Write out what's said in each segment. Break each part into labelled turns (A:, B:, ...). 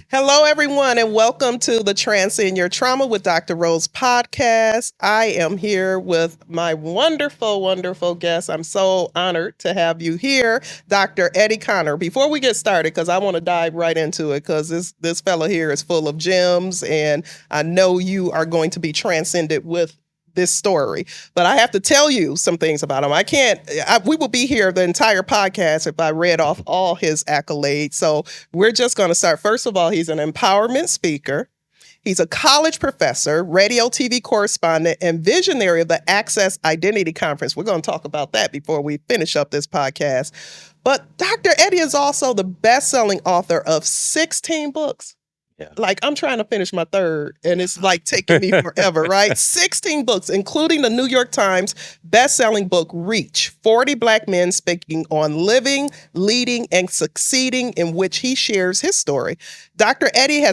A: Hello, everyone, and welcome to the Transcend Your Trauma with Dr. Rose podcast. I am here with my wonderful, wonderful guest. I'm so honored to have you here, Dr. Eddie Connor. Before we get started, because I want to dive right into it, because this fella here is full of gems, and I know you are going to be transcended with this story, but I have to tell you some things about him. We will be here the entire podcast if I read off all his accolades. So we're just going to start. First of all, he's an empowerment speaker. He's a college professor, radio, TV correspondent, and visionary of the Access Identity Conference. We're going to talk about that before we finish up this podcast. But Dr. Eddie is also the best-selling author of 16 books. Like, I'm trying to finish my third, and it's like taking me forever, right? 16 books, including the New York Times best-selling book, Reach, 40 Black Men Speaking on Living, Leading, and Succeeding, in which he shares his story. Dr. Eddie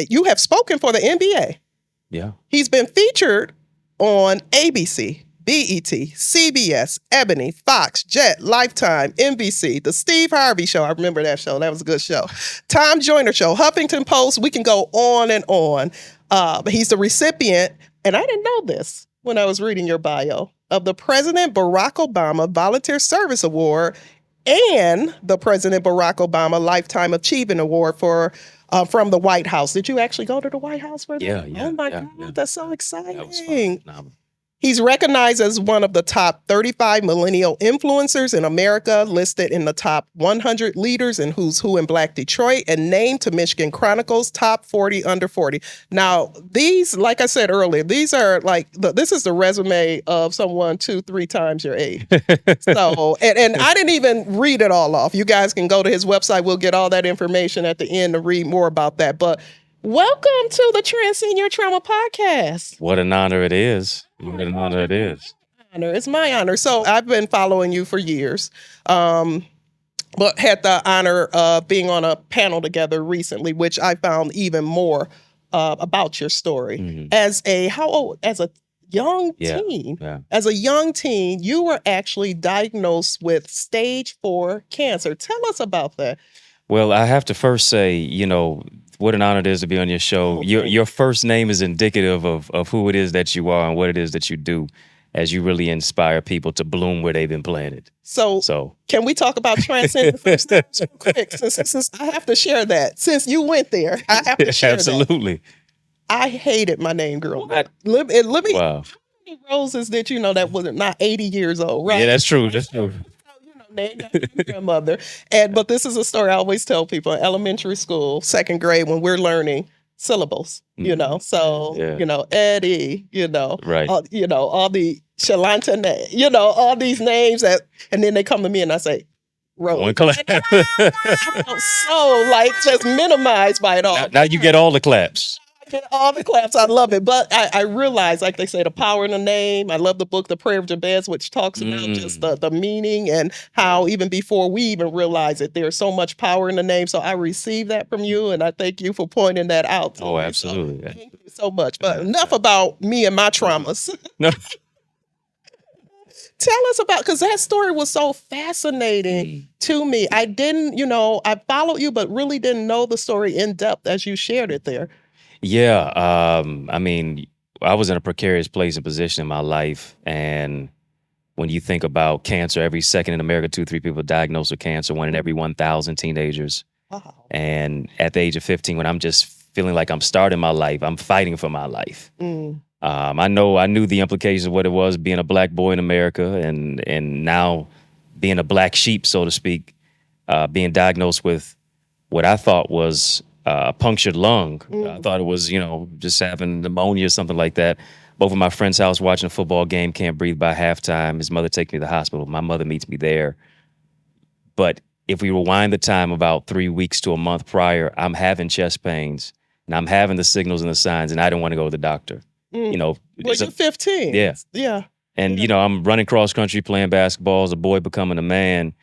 A: you have spoken for the NBA.
B: Yeah.
A: He's been featured on ABC, BET, CBS, Ebony, Fox, Jet, Lifetime, NBC, The Steve Harvey Show. I remember that show. That was a good show. Tom Joyner Show, Huffington Post. We can go on and on. But he's the recipient, and I didn't know this when I was reading your bio, of the President Barack Obama Volunteer Service Award and the President Barack Obama Lifetime Achievement Award from the White House. Did you actually go to the White House for that?
B: Yeah.
A: Oh my God, that's so exciting.
B: That was fun. Phenomenal.
A: He's recognized as one of the top 35 millennial influencers in America, listed in the top 100 leaders in Who's Who in Black Detroit, and named to Michigan Chronicles top 40 under 40. Now, these, like I said earlier, these are this is the resume of someone 2-3 times your age. So, and I didn't even read it all off. You guys can go to his website. We'll get all that information at the end to read more about that. But welcome to the Transcend Your Trauma podcast.
B: What an honor it is. What an honor it is.
A: It's my honor. So I've been following you for years, but had the honor of being on a panel together recently, which I found even more about your story.
B: Mhm.
A: As a young teen.
B: Yeah.
A: As a young teen, you were actually diagnosed with stage 4 cancer. Tell us about that.
B: Well, I have to first say, what an honor it is to be on your show. Your first name is indicative of who it is that you are and what it is that you do, as you really inspire people to bloom where they've been planted.
A: So can we talk about transcending first names real quick? Since I have to share that. Since you went there, I have to share
B: Absolutely.
A: that. I hated my name growing up. Let me.
B: Wow.
A: How many roses did you know that was not 80 years old, right?
B: Yeah, that's true. That's true.
A: Named after your grandmother. But this is a story I always tell people in elementary school, second grade, when we're learning syllables, So, Eddie,
B: Right.
A: all the Shalanta, all these names and then they come to me and I say, Rose.
B: One clap.
A: I felt so just minimized by it all.
B: Now you get all the claps.
A: Get all the claps. I love it. But I realize, like they say, the power in the name. I love the book, The Prayer of Jabez, which talks about just the meaning and how even before we even realize it, there's so much power in the name. So I received that from you, and I thank you for pointing that out.
B: Oh, absolutely.
A: So, thank you so much. But enough about me and my traumas.
B: No.
A: Tell us about, because that story was so fascinating to me. I didn't, I followed you, but really didn't know the story in depth as you shared it there.
B: Yeah, I was in a precarious place and position in my life, and when you think about cancer, every second in America, 2-3 people diagnosed with cancer, 1 in every 1,000 teenagers.
A: Wow.
B: And at the age of 15, when I'm just feeling like I'm starting my life, I'm fighting for my life. I knew the implications of what it was being a black boy in America, and now being a black sheep, so to speak, being diagnosed with what I thought was a punctured lung. I thought it was, just having pneumonia or something like that. Over at my friend's house watching a football game, can't breathe by halftime. His mother takes me to the hospital. My mother meets me there. But if we rewind the time about 3 weeks to a month prior, I'm having chest pains and I'm having the signals and the signs, and I didn't want to go to the doctor.
A: Well, you're 15.
B: Yeah.
A: Yeah.
B: And, I'm running cross country, playing basketball as a boy becoming a man.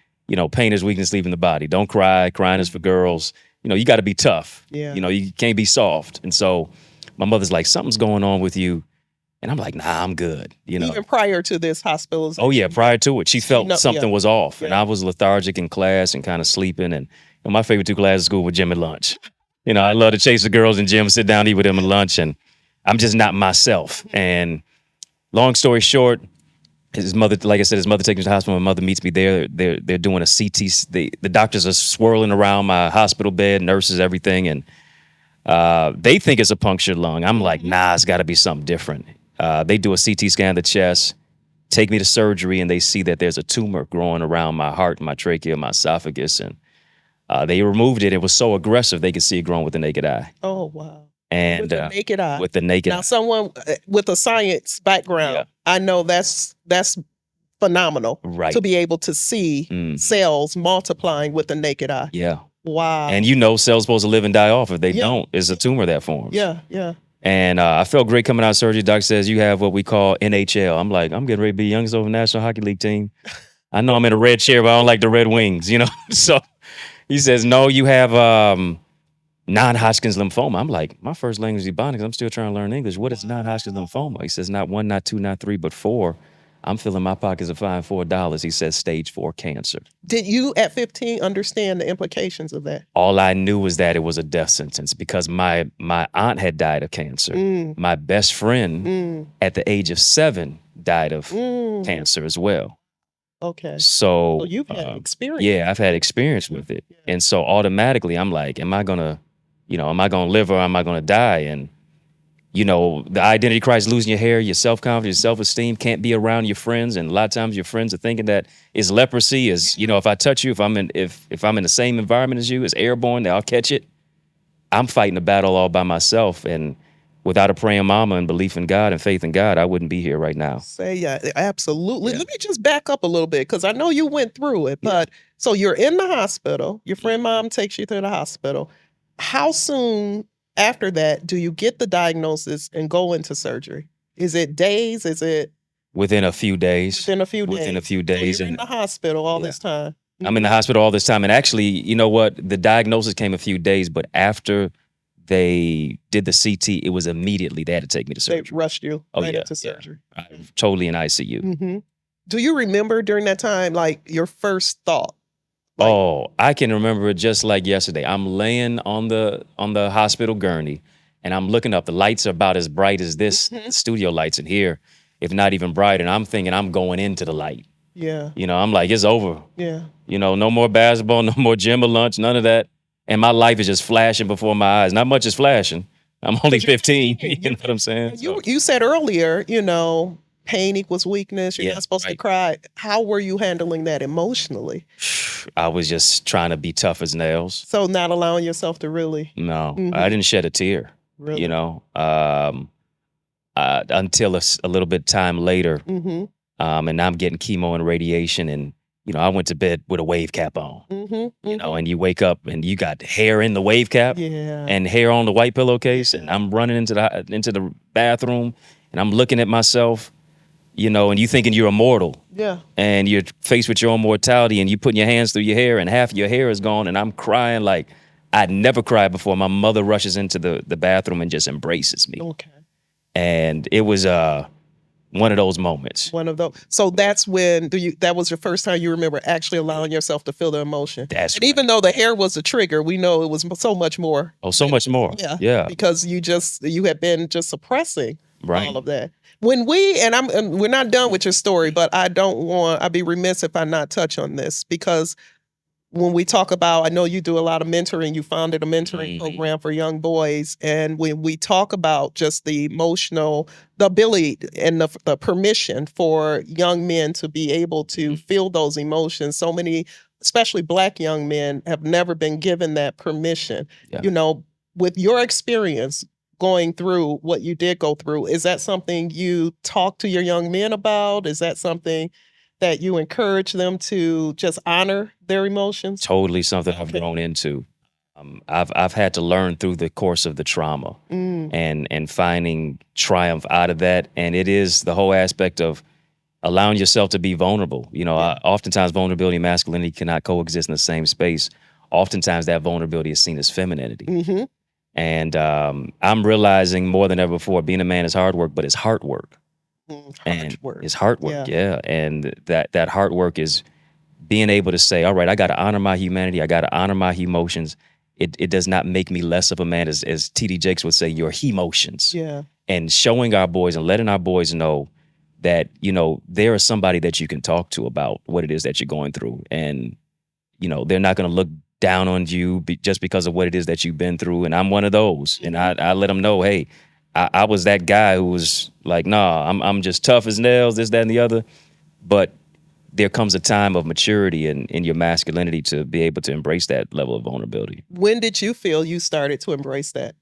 B: Pain is weakness leaving the body. Don't cry. Crying is for girls. You got to be tough.
A: Yeah.
B: You can't be soft. And so my mother's like, something's going on with you. And I'm like, nah, I'm good.
A: Even prior to this hospitalization.
B: Oh, yeah, prior to it. She felt something was off.
A: Yeah.
B: And I was lethargic in class and kind of sleeping. And, And my favorite two classes at school were gym and lunch. You know, I love to chase the girls in gym, sit down, eat with them at lunch, and I'm just not myself. And long story short, his mother, like I said, his mother takes me to the hospital. My mother meets me there. They're doing a CT. The doctors are swirling around my hospital bed, nurses, everything, and they think it's a punctured lung. I'm like, nah, it's got to be something different. They do a CT scan of the chest, take me to surgery, and they see that there's a tumor growing around my heart, my trachea, my esophagus, and they removed it. It was so aggressive they could see it growing with the naked eye.
A: Oh, wow.
B: And
A: With the naked eye.
B: with the naked
A: Now,
B: eye.
A: someone with a science background,
B: Yeah.
A: I know that's phenomenal
B: Right.
A: to be able to see cells multiplying with the naked eye.
B: Yeah.
A: Wow.
B: And you know cells supposed to live and die off. If they
A: Yeah.
B: don't, it's a tumor that forms.
A: Yeah, yeah.
B: And I felt great coming out of surgery. Doc says, you have what we call NHL. I'm like, I'm getting ready to be youngest over National Hockey League team. I know I'm in a red chair, but I don't like the Red Wings, you know? So he says, no, you have non-Hodgkins lymphoma. I'm like, my first language is Ebonics. I'm still trying to learn English. What is non-Hodgkins lymphoma? He says, not 1, not 2, not 3, but 4. I'm filling my pockets to find $4. He says, stage 4 cancer.
A: Did you at 15 understand the implications of that?
B: All I knew was that it was a death sentence because my aunt had died of cancer. My best friend at the age of 7 died of cancer as well.
A: Okay.
B: So
A: you've had experience.
B: yeah, I've had experience with it. And so automatically I'm like, am I gonna live or am I gonna die? And you know, the identity crisis, losing your hair, your self-confidence, your self-esteem, can't be around your friends. And a lot of times your friends are thinking that it's leprosy, is, you know, if I touch you, if I'm in the same environment as you, it's airborne, I'll catch it. I'm fighting a battle all by myself. And without a praying mama and belief in God and faith in God, I wouldn't be here right now.
A: Absolutely.
B: Yeah.
A: Let me just back up a little bit because I know you went through it. But so you're in the hospital. Your friend mom takes you to the hospital. How soon after that do you get the diagnosis and go into surgery? Is it days? Is it
B: Within a few days.
A: within a few days?
B: Within a few days.
A: So you're in the hospital all this time.
B: I'm in the hospital all this time. And actually, you know what? The diagnosis came a few days, but after they did the CT, it was immediately they had to take me to
A: They
B: surgery.
A: rushed you
B: yeah,
A: into surgery.
B: I was totally in ICU.
A: hmm Do you remember during that time, like your first thought? Like-
B: Oh, I can remember it just like yesterday. I'm laying on the hospital gurney and I'm looking up. The lights are about as bright as this studio lights in here, if not even brighter. And I'm thinking I'm going into the light.
A: Yeah.
B: You know, I'm like, it's over.
A: Yeah.
B: You know, no more basketball, no more gym or lunch, none of that. And my life is just flashing before my eyes. Not much is flashing. I'm only 15. You know what I'm saying?
A: You said earlier, you know, pain equals weakness. You're
B: Yeah,
A: not supposed to
B: right.
A: cry. How were you handling that emotionally?
B: I was just trying to be tough as nails.
A: So not allowing yourself to really,
B: No, I didn't shed a tear.
A: really.
B: You know, until a little bit time later,
A: Mm-hmm.
B: and I'm getting chemo and radiation, and you know, I went to bed with a wave cap on.
A: Mm-hmm.
B: You know, and you wake up and you got hair in the wave cap
A: Yeah.
B: and hair on the white pillowcase, and I'm running into the bathroom, and I'm looking at myself, you know, and you thinking you're immortal,
A: Yeah.
B: and you're faced with your own mortality, and you putting your hands through your hair, and half of your hair is gone, and I'm crying like I'd never cried before. My mother rushes into the bathroom and just embraces me,
A: Okay.
B: and it was one of those moments.
A: One of those. So that's when that was your first time you remember actually allowing yourself to feel the emotion.
B: That's
A: And even though the hair was a trigger, we know it was so much more.
B: Oh, so much more.
A: Yeah.
B: Yeah.
A: Because you had been just suppressing
B: Right.
A: all of that. When we're not done with your story, but I'd be remiss if I not touch on this because when we talk about, I know you do a lot of mentoring, you founded a mentoring program for young boys. And when we talk about just the ability and the permission for young men to be able to feel those emotions, so many, especially Black young men, have never been given that permission.
B: Yeah.
A: You know, with your experience going through what you did go through, is that something you talk to your young men about? Is that something that you encourage them to just honor their emotions?
B: Totally something I've grown into. I've had to learn through the course of the trauma and finding triumph out of that. And it is the whole aspect of allowing yourself to be vulnerable. You know, oftentimes vulnerability and masculinity cannot coexist in the same space. Oftentimes that vulnerability is seen as femininity.
A: Mm-hmm.
B: And I'm realizing more than ever before, being a man is hard work, but it's heart work.
A: Hard work.
B: It's heart work, yeah. And that heart work is being able to say, all right, I got to honor my humanity. I got to honor my emotions. It does not make me less of a man, as TD Jakes would say, your emotions.
A: Yeah.
B: And showing our boys and letting our boys know that, there is somebody that you can talk to about what it is that you're going through. And, they're not going to look down on you just because of what it is that you've been through. And I'm one of those. And I let them know, hey, I was that guy who was like, nah, I'm just tough as nails, this, that, and the other. But there comes a time of maturity in your masculinity to be able to embrace that level of vulnerability.
A: When did you feel you started to embrace that?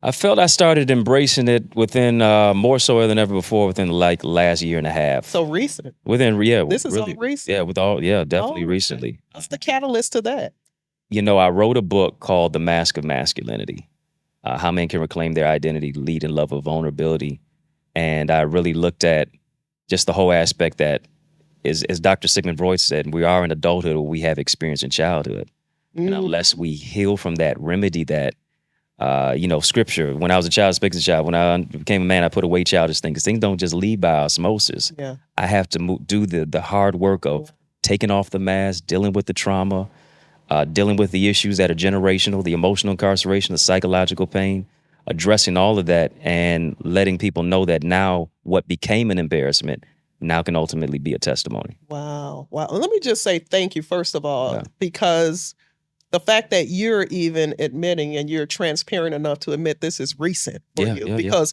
B: I felt I started embracing it within more so than ever before within like last year and a half.
A: So recent.
B: This
A: is all recent.
B: Definitely recently.
A: What's the catalyst to that?
B: I wrote a book called The Mask of Masculinity, How Men Can Reclaim Their Identity, Lead in Love of Vulnerability. And I really looked at just the whole aspect that as Dr. Sigmund Freud said, we are in adulthood or we have experience in childhood. And unless we heal from that, remedy that, scripture, when I was a child, speaks a child. When I became a man, I put away childish things. Things don't just leave by osmosis.
A: Yeah.
B: I have to do the hard work of taking off the mask, dealing with the trauma, dealing with the issues that are generational, the emotional incarceration, the psychological pain, addressing all of that and letting people know that now what became an embarrassment now can ultimately be a testimony.
A: Wow. Let me just say thank you, first of all, because the fact that you're even admitting and you're transparent enough to admit this is recent for you, because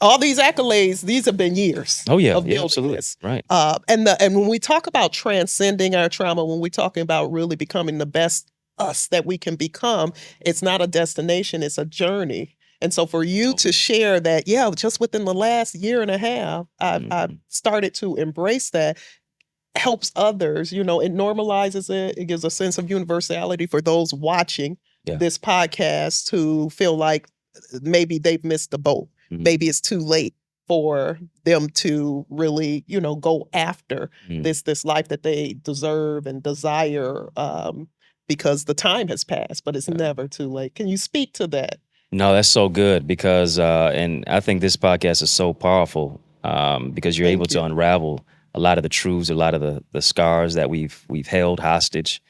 A: all these accolades, these have been years of building
B: absolutely.
A: this.
B: Right.
A: And when we talk about transcending our trauma, when we're talking about really becoming the best us that we can become, it's not a destination, it's a journey. And so for you to share that, just within the last year and a half, I've started to embrace that, helps others, it normalizes it. It gives a sense of universality for those watching this podcast who feel like maybe they've missed the boat. Maybe it's too late for them to really, go after this life that they deserve and desire, because the time has passed, but it's never too late. Can you speak to that?
B: No, that's so good because, and I think this podcast is so powerful because you're able to unravel a lot of the truths, a lot of the scars that we've held hostage.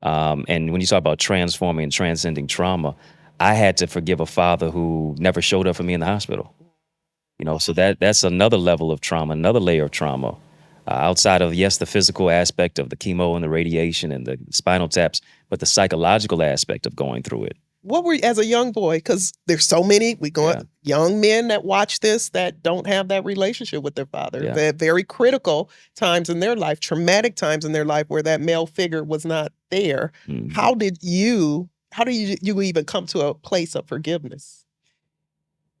B: And when you talk about transforming and transcending trauma, I had to forgive a father who never showed up for me in the hospital. So that's another level of trauma, another layer of trauma. Outside of, the physical aspect of the chemo and the radiation and the spinal taps, but the psychological aspect of going through it.
A: What were you, as a young boy, because there's so many, young men that watch this that don't have that relationship with their father.
B: Yeah.
A: They're very critical times in their life, traumatic times in their life where that male figure was not there. How did you even come to a place of forgiveness?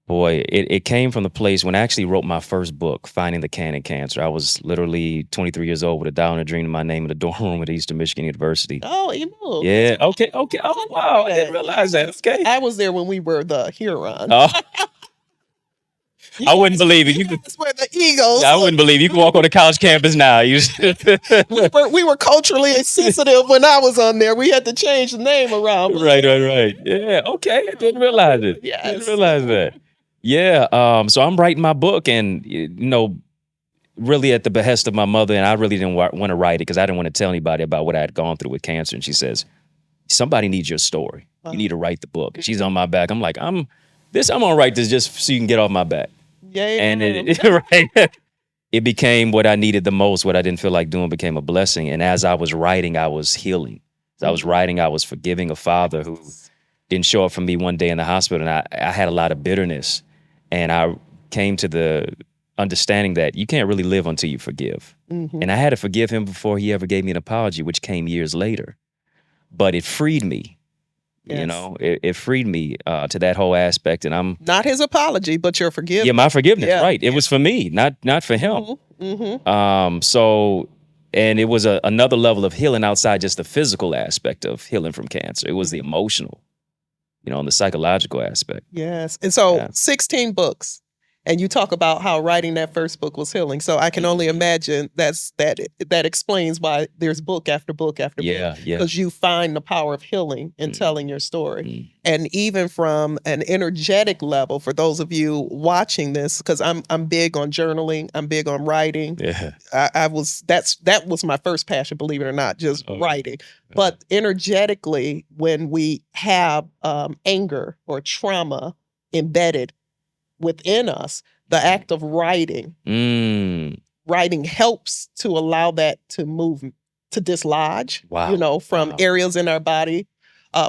B: Boy, it came from the place when I actually wrote my first book, Finding the Can in Cancer. I was literally 23 years old with a dollar and a dream in my name in the dorm room at Eastern Michigan University.
A: Oh, you know.
B: Yeah, okay. Oh, wow, I didn't realize that. Okay.
A: I was there when we were the Huron.
B: Oh. I wouldn't believe it.
A: That's where the Eagles.
B: I wouldn't believe it. You can walk on the college campus now.
A: we were culturally insensitive when I was on there. We had to change the name around.
B: Right. Yeah, okay. I didn't realize it.
A: Yes.
B: I didn't realize that. Yeah. So I'm writing my book and, really at the behest of my mother, and I really didn't want to write it because I didn't want to tell anybody about what I had gone through with cancer. And she says, somebody needs your story. You need to write the book. And she's on my back. I'm like, I'm gonna write this just so you can get off my back.
A: Yeah.
B: And it became what I needed the most. What I didn't feel like doing became a blessing. And as I was writing, I was healing. As I was writing, I was forgiving a father who didn't show up for me one day in the hospital. And I had a lot of bitterness. And I came to the understanding that you can't really live until you forgive. And I had to forgive him before he ever gave me an apology, which came years later. But it freed me.
A: Yes.
B: It freed me to that whole aspect. And I'm
A: not his apology, but your forgiveness.
B: Yeah, my forgiveness, right. It was for me, not for him. So, and it was another level of healing outside just the physical aspect of healing from cancer. It was the emotional, and the psychological aspect.
A: Yes. And so 16 books. And you talk about how writing that first book was healing. So I can only imagine that explains why there's book after book after book. Because you find the power of healing in telling your story. And even from an energetic level, for those of you watching this, because I'm big on journaling, I'm big on writing.
B: Yeah.
A: That was my first passion, believe it or not, just writing. But energetically, when we have anger or trauma embedded within us, the act of writing helps to allow that to move, to dislodge, from areas in our body.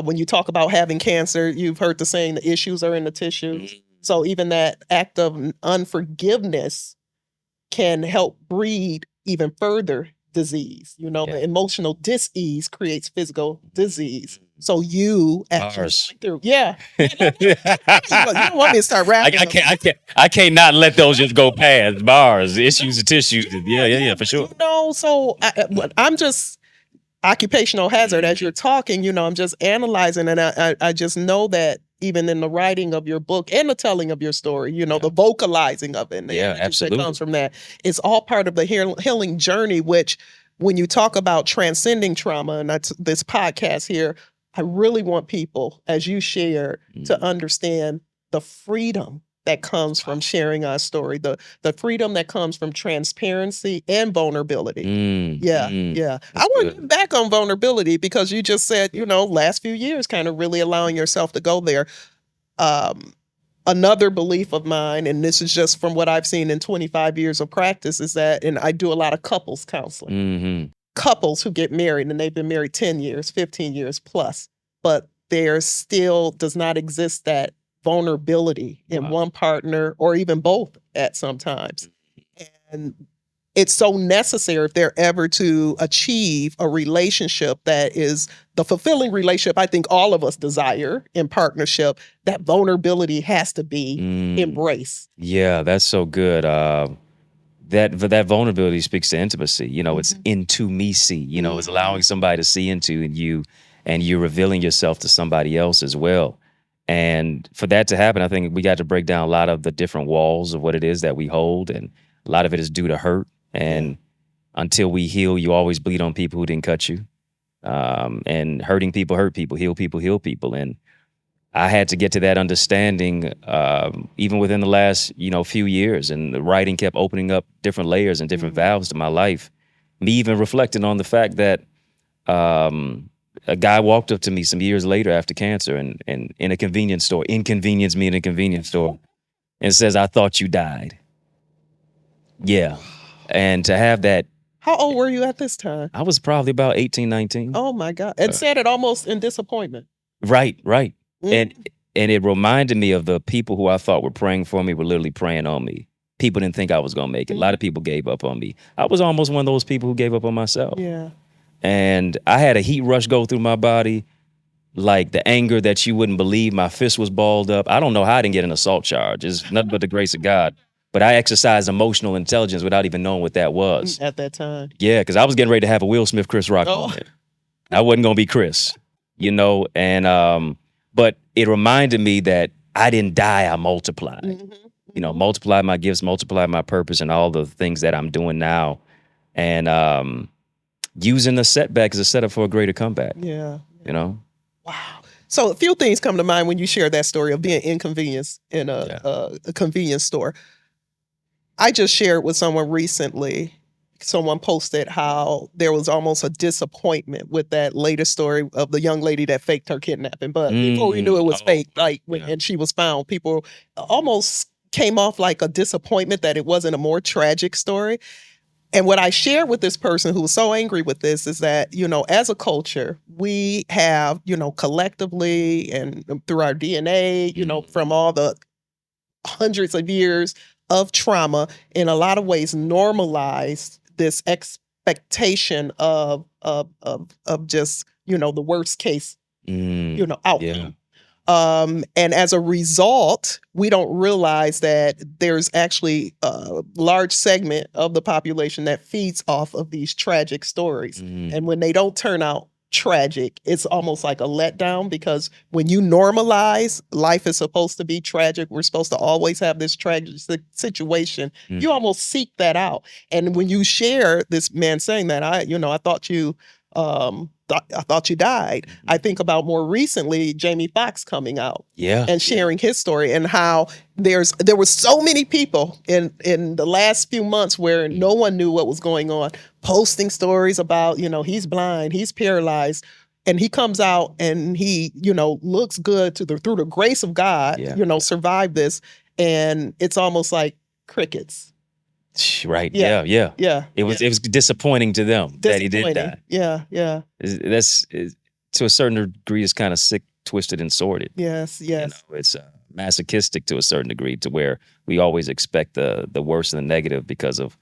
A: When you talk about having cancer, you've heard the saying, the issues are in the tissues. So even that act of unforgiveness can help breed even further disease. The emotional dis-ease creates physical disease. So you actually through, you don't want me to start rapping.
B: I can't not let those just go past. Bars, issues, and tissues. Yeah, for sure.
A: So I'm just occupational hazard as you're talking. I'm just analyzing, and I just know that even in the writing of your book and the telling of your story, the vocalizing of it, and the energy that comes from that, it's all part of the healing journey. Which, when you talk about transcending trauma, and that's this podcast here, I really want people, as you share, to understand the freedom that comes from sharing our story, the freedom that comes from transparency and vulnerability. I want to get back on vulnerability, because you just said, last few years kind of really allowing yourself to go there. Another belief of mine, and this is just from what I've seen in 25 years of practice, is that, and I do a lot of couples counseling. Couples who get married, and they've been married 10 years, 15 years plus, but there still does not exist that vulnerability in one partner, or even both at some times. And it's so necessary if they're ever to achieve a relationship that is the fulfilling relationship I think all of us desire in partnership. That vulnerability has to be embraced.
B: Yeah, that's so good. That vulnerability speaks to intimacy. It's intimacy. It's allowing somebody to see into you, and you're revealing yourself to somebody else as well. And for that to happen, I think we got to break down a lot of the different walls of what it is that we hold, and a lot of it is due to hurt. And until we heal, you always bleed on people who didn't cut you. And hurting people hurt people, heal people heal people. And I had to get to that understanding even within the last, few years. And the writing kept opening up different layers and different valves to my life. Me even reflecting on the fact that a guy walked up to me some years later after cancer, and in a convenience store, inconvenienced me in a convenience store, and says, "I thought you died." Yeah. And to have that.
A: How old were you at this time?
B: I was probably about 18, 19.
A: Oh my God. And said it almost in disappointment.
B: Right. And it reminded me of the people who I thought were praying for me were literally praying on me. People didn't think I was going to make it. A lot of people gave up on me. I was almost one of those people who gave up on myself.
A: Yeah.
B: And I had a heat rush go through my body, like the anger that you wouldn't believe. My fist was balled up. I don't know how I didn't get an assault charge. It's nothing but the grace of God. But I exercised emotional intelligence without even knowing what that was.
A: At that time.
B: Yeah, because I was getting ready to have a Will Smith, Chris Rock moment. I wasn't going to be Chris, and but it reminded me that I didn't die, I multiplied. Multiplied my gifts, multiplied my purpose, and all the things that I'm doing now. And using the setback as a setup for a greater comeback.
A: Yeah.
B: Wow.
A: So a few things come to mind when you share that story of being inconvenienced in a convenience store. I just shared with someone recently, someone posted how there was almost a disappointment with that latest story of the young lady that faked her kidnapping. But before we knew it was fake, and she was found, people almost came off like a disappointment that it wasn't a more tragic story. And what I shared with this person who was so angry with this is that, as a culture, we have, collectively and through our DNA, from all the hundreds of years of trauma, in a lot of ways normalized this expectation of just, the worst case, outcome. And as a result, we don't realize that there's actually a large segment of the population that feeds off of these tragic stories. And when they don't turn out tragic, it's almost like a letdown, because when you normalize life is supposed to be tragic, we're supposed to always have this tragic situation,
B: Mm.
A: you almost seek that out. And when you share this man saying that, I thought you I thought you died. I think about more recently Jamie Foxx coming out and sharing his story, and how there were so many people in the last few months where no one knew what was going on, posting stories about, he's blind, he's paralyzed, and he comes out and he, looks good through the grace of God, survived this, and it's almost like crickets.
B: Right. Yeah. It was disappointing to them that he did die.
A: Yeah.
B: That's to a certain degree, it's kind of sick, twisted, and sordid.
A: Yes.
B: It's masochistic to a certain degree, to where we always expect the worst and the negative because of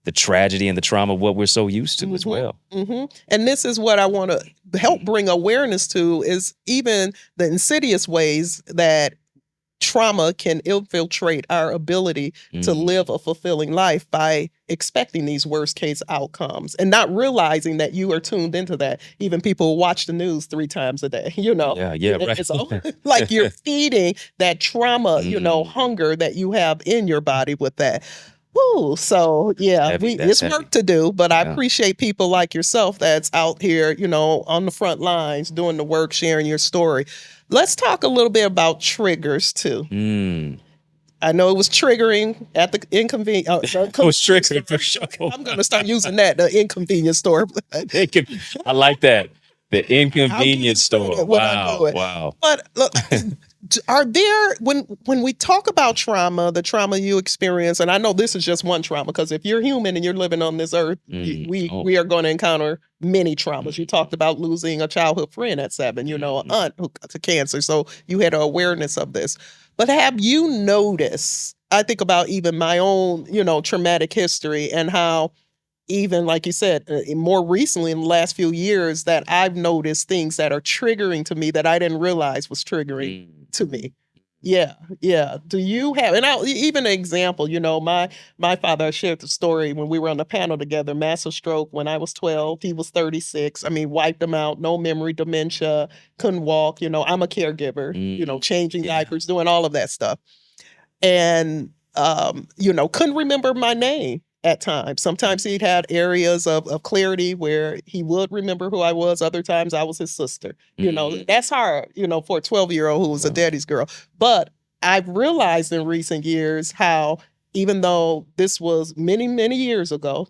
B: the tragedy and the trauma of what we're so used to as well.
A: And this is what I want to help bring awareness to, is even the insidious ways that trauma can infiltrate our ability to live a fulfilling life by expecting these worst case outcomes and not realizing that you are tuned into that. Even people who watch the news 3 times a day,
B: right.
A: It's like you're feeding that trauma, hunger that you have in your body with that. Woo. So it's work to do, but I appreciate people like yourself that's out here, on the front lines, doing the work, sharing your story. Let's talk a little bit about triggers too. I know it was triggering at the inconvenience.
B: It was triggering for sure.
A: I'm going to start using that, the inconvenience store.
B: I like that. The inconvenience store. Wow.
A: But look, are there, when we talk about trauma, the trauma you experience, and I know this is just one trauma, because if you're human and you're living on this earth, we are going to encounter many traumas. You talked about losing a childhood friend at 7, an aunt who got to cancer. So you had an awareness of this. But have you noticed, I think about even my own, traumatic history, and how even, like you said, more recently in the last few years, that I've noticed things that are triggering to me that I didn't realize was triggering to me. Yeah. Do you have, and even an example, my father, I shared the story when we were on the panel together, massive stroke when I was 12, he was 36. I mean, wiped him out, no memory, dementia, couldn't walk, I'm a caregiver, changing diapers, doing all of that stuff. And, couldn't remember my name at times. Sometimes he'd had areas of clarity where he would remember who I was. Other times I was his sister. That's hard, for a 12-year-old who was a daddy's girl. But I've realized in recent years how, even though this was many, many years ago,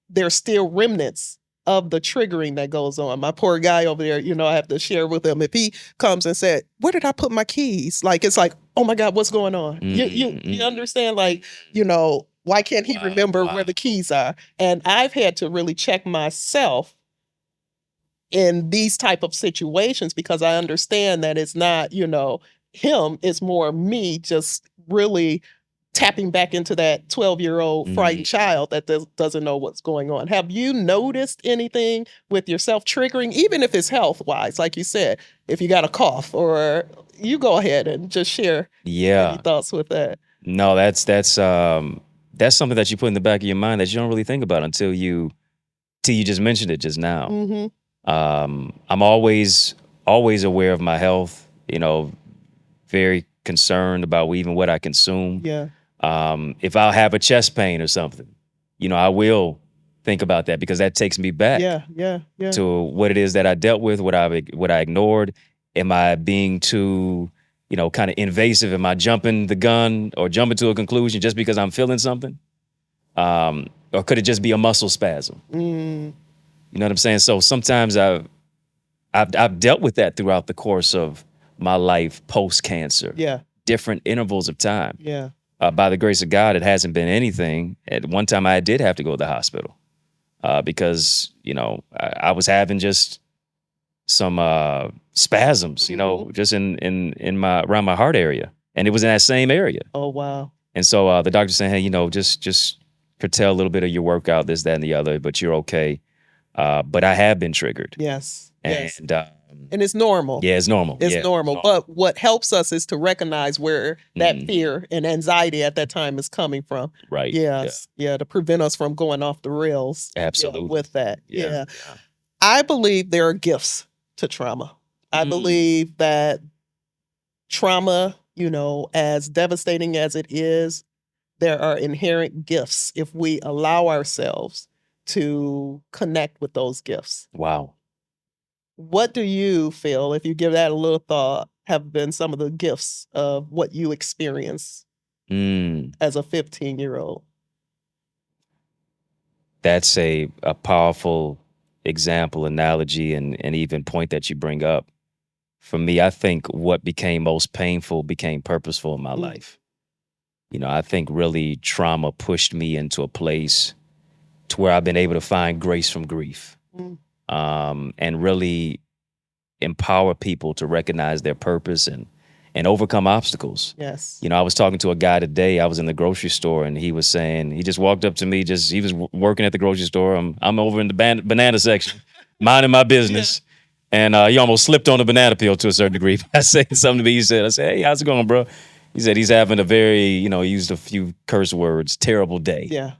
A: there's still remnants of the triggering that goes on. My poor guy over there, I have to share with him. If he comes and said, "Where did I put my keys?" Like, it's like, oh my God, what's going on? You understand? Like, why can't he remember where the keys are? And I've had to really check myself in these type of situations, because I understand that it's not, him, it's more me just really tapping back into that 12-year-old frightened child that doesn't know what's going on. Have you noticed anything with yourself triggering, even if it's health-wise? Like you said, if you got a cough, or you go ahead and just share any thoughts with that.
B: No, that's something that you put in the back of your mind that you don't really think about until you just mentioned it just now. I'm always aware of my health, very concerned about even what I consume. If I'll have a chest pain or something, I will think about that, because that takes me back to what it is that I dealt with, what I ignored. Am I being too, kind of invasive? Am I jumping the gun or jumping to a conclusion just because I'm feeling something? Or could it just be a muscle spasm? You know what I'm saying? So sometimes I've dealt with that throughout the course of my life post-cancer. Different intervals of time. By the grace of God, it hasn't been anything. At one time, I did have to go to the hospital because, I was having just some spasms, just in my around my heart area, and it was in that same area.
A: Oh wow!
B: And so the doctor said, "Hey, just curtail a little bit of your workout, this, that, and the other, but you're okay." But I have been triggered.
A: Yes.
B: And
A: it's normal.
B: Yeah, it's normal.
A: It's normal. But what helps us is to recognize where that fear and anxiety at that time is coming from.
B: Right.
A: Yes. Yeah. To prevent us from going off the rails.
B: Absolutely.
A: With that. Yeah. I believe there are gifts to trauma. I believe that trauma, as devastating as it is, there are inherent gifts if we allow ourselves to connect with those gifts.
B: Wow.
A: What do you feel, if you give that a little thought, have been some of the gifts of what you experience as a 15-year-old?
B: That's a powerful example, analogy, and even point that you bring up. For me, I think what became most painful became purposeful in my life. I think really trauma pushed me into a place to where I've been able to find grace from grief, and really empower people to recognize their purpose and overcome obstacles.
A: Yes.
B: I was talking to a guy today. I was in the grocery store, and he was saying, he just walked up to me, he was working at the grocery store. I'm over in the banana section, minding my business. And he almost slipped on the banana peel to a certain degree. I said something to me. I said, hey, how's it going, bro? He said he's having a very, he used a few curse words, terrible day.
A: Yeah.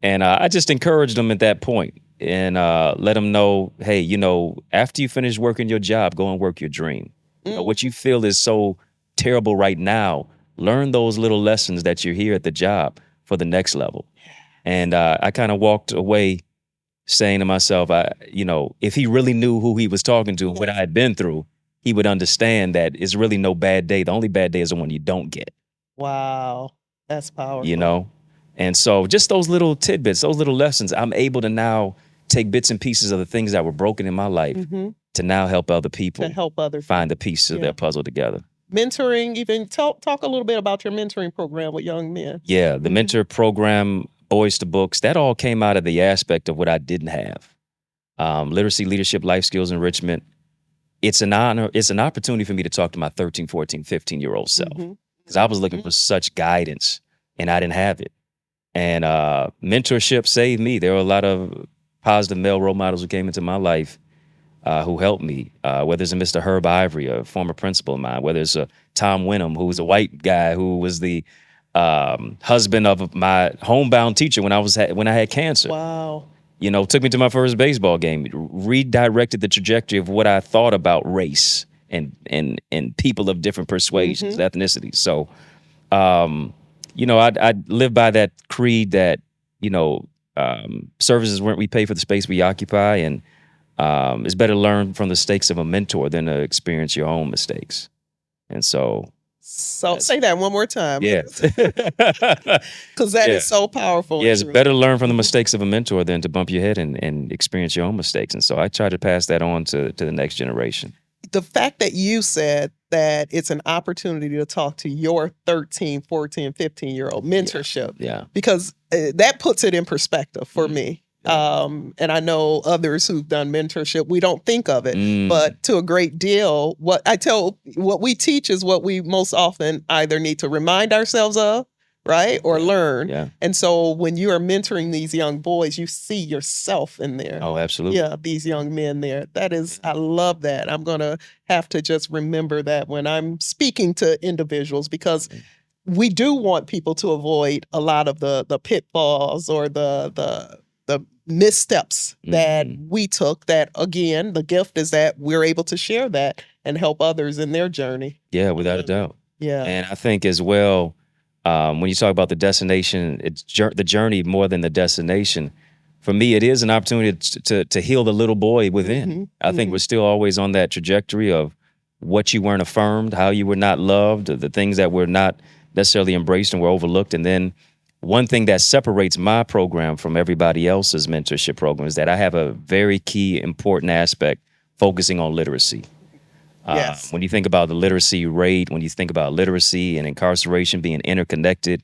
B: And I just encouraged him at that point and let him know, hey, after you finish working your job, go and work your dream. What you feel is so terrible right now, learn those little lessons that you're here at the job for the next level. And I kind of walked away saying to myself, if he really knew who he was talking to and what I had been through, he would understand that it's really no bad day. The only bad day is the one you don't get.
A: Wow. That's powerful.
B: And so just those little tidbits, those little lessons, I'm able to now take bits and pieces of the things that were broken in my life to now help other people find the pieces of their puzzle together.
A: Mentoring, even talk a little bit about your mentoring program with young men.
B: Yeah, the mentor program, Boys to Books, that all came out of the aspect of what I didn't have. Literacy, leadership, life skills, enrichment. It's an honor. It's an opportunity for me to talk to my 13, 14, 15-year-old self, because I was looking for such guidance and I didn't have it. And mentorship saved me. There were a lot of positive male role models who came into my life who helped me, whether it's a Mr. Herb Ivory, a former principal of mine, whether it's a Tom Wenham, who was a white guy who was the husband of my homebound teacher when I had cancer.
A: Wow.
B: Took me to my first baseball game, redirected the trajectory of what I thought about race and people of different persuasions, ethnicities. So, I live by that creed that, services weren't we pay for the space we occupy, and it's better to learn from the mistakes of a mentor than to experience your own mistakes. And so
A: say that one more time.
B: Yeah.
A: Because that is so powerful.
B: Yeah, it's better to learn from the mistakes of a mentor than to bump your head and experience your own mistakes. And so I try to pass that on to the next generation.
A: The fact that you said that it's an opportunity to talk to your 13, 14, 15-year-old mentorship.
B: Yeah.
A: Because that puts it in perspective for me. And I know others who've done mentorship, we don't think of it, but to a great deal, what we teach is what we most often either need to remind ourselves of, right? Or learn.
B: Yeah.
A: And so when you are mentoring these young boys, you see yourself in there.
B: Oh, absolutely.
A: Yeah, these young men there. That is, I love that. I'm going to have to just remember that when I'm speaking to individuals, because we do want people to avoid a lot of the pitfalls or the missteps that we took. That, again, the gift is that we're able to share that and help others in their journey.
B: Yeah, without a doubt.
A: Yeah.
B: And I think as well, when you talk about the destination, it's the journey more than the destination. For me, it is an opportunity to heal the little boy within. I think we're still always on that trajectory of what you weren't affirmed, how you were not loved, the things that were not necessarily embraced and were overlooked. And then one thing that separates my program from everybody else's mentorship program is that I have a very key, important aspect focusing on literacy.
A: Yes.
B: When you think about the literacy rate, when you think about literacy and incarceration being interconnected,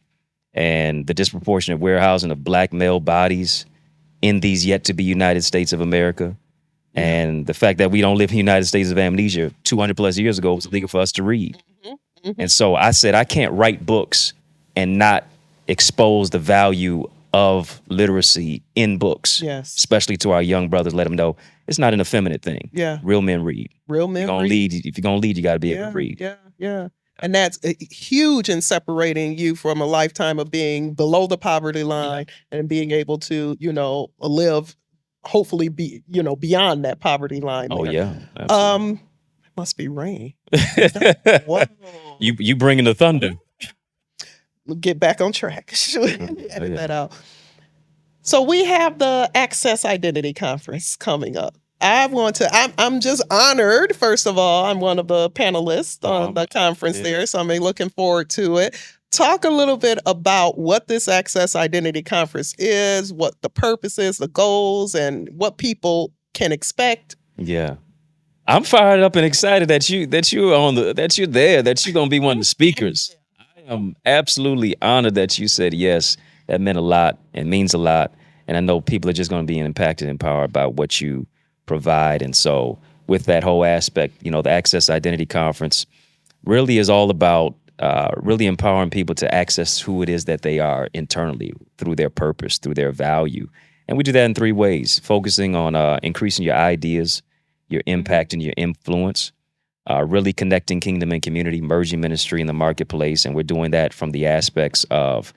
B: and the disproportionate warehousing of Black male bodies in these yet to be United States of America, and the fact that we don't live in the United States of amnesia, 200 plus years ago, it was illegal for us to read. And so I said, I can't write books and not expose the value of literacy in books, especially to our young brothers. Let them know it's not an effeminate thing.
A: Yeah.
B: Real men read.
A: Real men
B: read. If you're going to lead, you got to be able to read.
A: Yeah. And that's huge in separating you from a lifetime of being below the poverty line and being able to, live hopefully be, beyond that poverty line.
B: Oh
A: there.
B: yeah. Absolutely.
A: It must be rain.
B: Whoa. You bringing the thunder.
A: We'll get back on track. Edit
B: yeah.
A: that out. So we have the Access Identity Conference coming up. I'm just honored. First of all, I'm one of the panelists on the conference there, so I'm looking forward to it. Talk a little bit about what this Access Identity Conference is, what the purpose is, the goals, and what people can expect.
B: Yeah, I'm fired up and excited that you're there, that you're gonna be one of the speakers. I am absolutely honored that you said yes. That meant a lot and means a lot, and I know people are just gonna be impacted and empowered by what you provide. And so with that whole aspect, the Access Identity Conference really is all about really empowering people to access who it is that they are internally through their purpose, through their value. And we do that in 3 ways: focusing on increasing your ideas, your impact, and your influence, really connecting kingdom and community, merging ministry in the marketplace. And we're doing that from the aspects of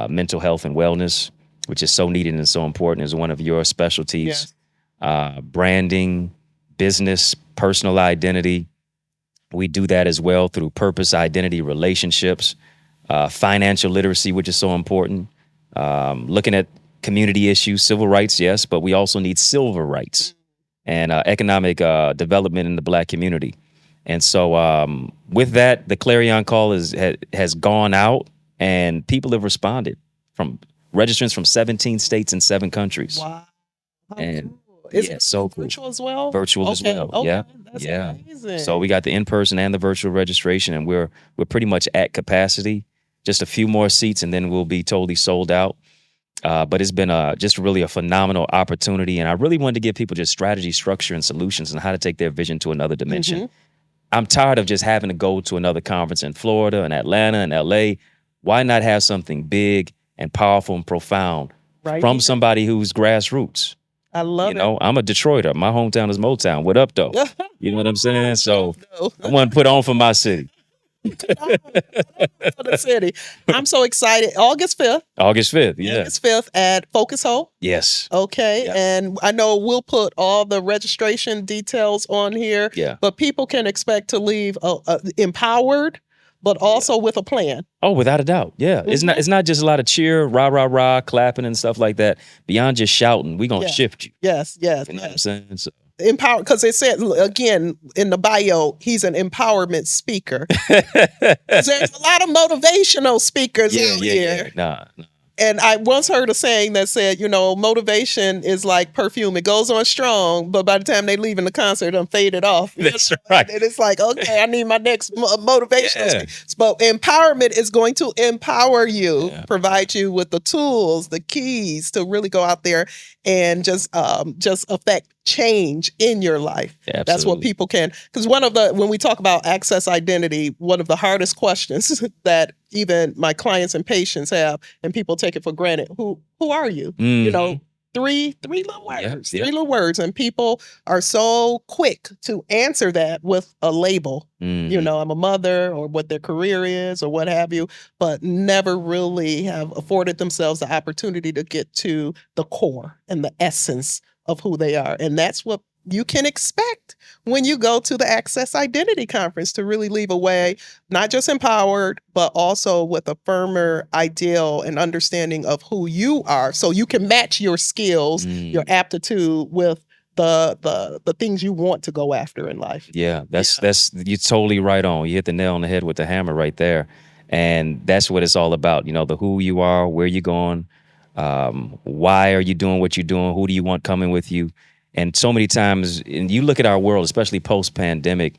B: mental health and wellness, which is so needed and so important, as one of your specialties.
A: Yes.
B: Branding, business, personal identity. We do that as well through purpose, identity, relationships, financial literacy, which is so important. Looking at community issues, civil rights, yes, but we also need civil rights and economic development in the Black community. And so with that, the clarion call has gone out, and people have responded, from registrants from 17 states and 7 countries.
A: Wow.
B: And
A: Is it
B: so cool.
A: virtual as well?
B: Virtual as well.
A: Okay.
B: That's
A: amazing.
B: So we got the in-person and the virtual registration, and we're pretty much at capacity. Just a few more seats, and then we'll be totally sold out. But it's been just really a phenomenal opportunity, and I really wanted to give people just strategy, structure, and solutions, and how to take their vision to another dimension. I'm tired of just having to go to another conference in Florida and Atlanta and LA. Why not have something big and powerful and profound from somebody who's grassroots?
A: I love it.
B: I'm a Detroiter. My hometown is Motown. What up, though? You know what I'm saying? So I want to put on for my city.
A: The city. I'm so excited. August 5th.
B: August 5th, yeah.
A: August 5th at Focus Hope.
B: Yes.
A: Okay.
B: Yeah.
A: And I know we'll put all the registration details on here.
B: Yeah.
A: But people can expect to leave empowered, but also with a plan.
B: Oh, without a doubt. Yeah. It's not just a lot of cheer, rah, rah, rah, clapping and stuff like that. Beyond just shouting, we're going to shift you.
A: Yes.
B: You know what I'm saying? So.
A: Empower, because it said again in the bio, he's an empowerment speaker. There's a lot of motivational speakers out here.
B: Nah.
A: And I once heard a saying that said, motivation is like perfume. It goes on strong, but by the time they leave in the concert, I'm faded off.
B: That's right.
A: And it's like, okay, I need my next motivational speaker. But empowerment is going to empower you, provide you with the tools, the keys to really go out there and just affect change in your life.
B: Absolutely.
A: That's what people can, because when we talk about access identity, one of the hardest questions that even my clients and patients have, and people take it for granted, who are you? Three little words, 3 little words. And people are so quick to answer that with a label. I'm a mother, or what their career is, or what have you, but never really have afforded themselves the opportunity to get to the core and the essence of who they are. And that's what you can expect when you go to the Access Identity Conference, to really leave away not just empowered, but also with a firmer ideal and understanding of who you are, so you can match your skills, your aptitude with the things you want to go after in life.
B: Yeah, that's you're totally right on. You hit the nail on the head with the hammer right there. And that's what it's all about. The who you are, where you're going, why are you doing what you're doing, who do you want coming with you? And so many times, and you look at our world, especially post-pandemic,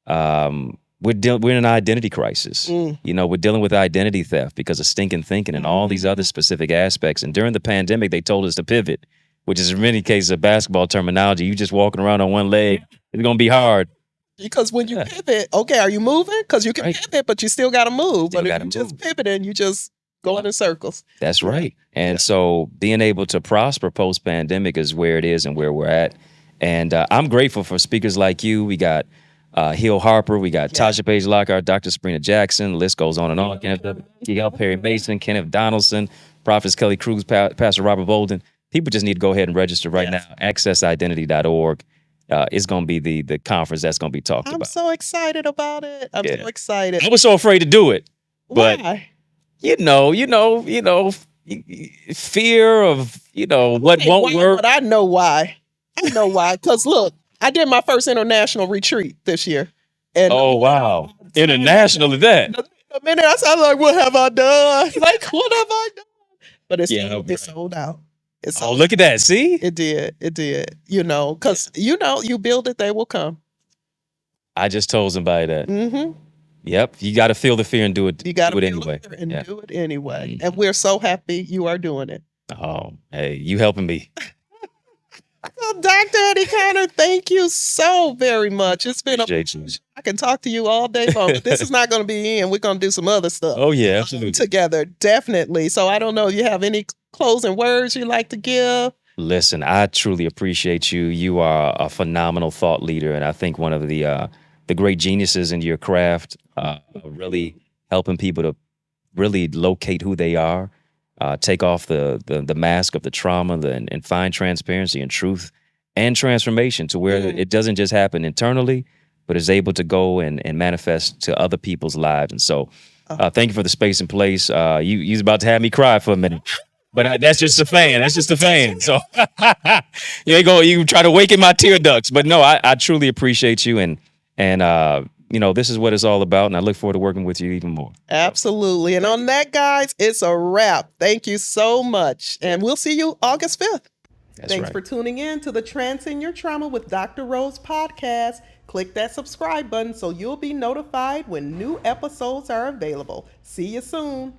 B: we're in an identity crisis. We're dealing with identity theft because of stinking thinking and all these other specific aspects. And during the pandemic, they told us to pivot, which is in many cases a basketball terminology. You just walking around on one leg, it's going to be hard.
A: Because when you pivot, okay, are you moving? Because you can pivot, but you still got to move. But if you just pivoting, you just going in circles.
B: That's right. And so being able to prosper post-pandemic is where it is and where we're at. And I'm grateful for speakers like you. We got Hill Harper, we got Tasha Page Lockhart, Dr. Sabrina Jackson, the list goes on and on. Kenneth Perry Mason, Kenneth Donaldson, Prophets Kelly Cruz, Pastor Robert Bolden. people just need to go ahead and register right
A: Yes.
B: now. accessidentity.org is going to be the conference that's going to be talked
A: I'm
B: about.
A: so excited about it. I'm
B: Yeah.
A: so excited.
B: I was so afraid to do it, but
A: Why?
B: you know, fear of what
A: Hey,
B: won't
A: why?
B: work.
A: But I know why. I know why. Because look, I did my first international retreat this year. And
B: Oh wow, international at that.
A: the minute I said, like, what have I done? Like, what have I done? But it's
B: Yeah,
A: sold,
B: right.
A: it's sold out. It's
B: Oh,
A: sold
B: look
A: out.
B: at that! See,
A: It did. It did. Because you build it, they will come.
B: I just told somebody that.
A: Mm-hmm.
B: Yep, you got to feel the fear and do it.
A: You got to
B: do it
A: feel
B: anyway.
A: it and
B: Yeah.
A: do it anyway.
B: Mhm.
A: And we're so happy you are doing it.
B: Oh, hey, you helping me?
A: Well, Dr. Eddie Connor, thank you so very much. It's been
B: Appreciate you.
A: I can talk to you all day long, but this is not going to be in. We're going to do some other stuff
B: Oh yeah, absolutely.
A: together, definitely. So I don't know, you have any closing words you like to give?
B: Listen, I truly appreciate you. You are a phenomenal thought leader, and I think one of the great geniuses in your craft, really helping people to really locate who they are, take off the mask of the trauma, and find transparency and truth and transformation to where it doesn't just happen internally, but is able to go and manifest to other people's lives. And so, thank you for the space and place. You was about to have me cry for a minute. But that's just a fan. That's just a fan. So you try to waken my tear ducts. But no, I truly appreciate you, and this is what it's all about. And I look forward to working with you even more.
A: Absolutely. And on that, guys, it's a wrap. Thank you so much. And we'll see you August 5th.
B: That's
A: Thanks
B: right.
A: for tuning in to the Transcend Your Trauma with Dr. Rose podcast. Click that subscribe button so you'll be notified when new episodes are available. See you soon.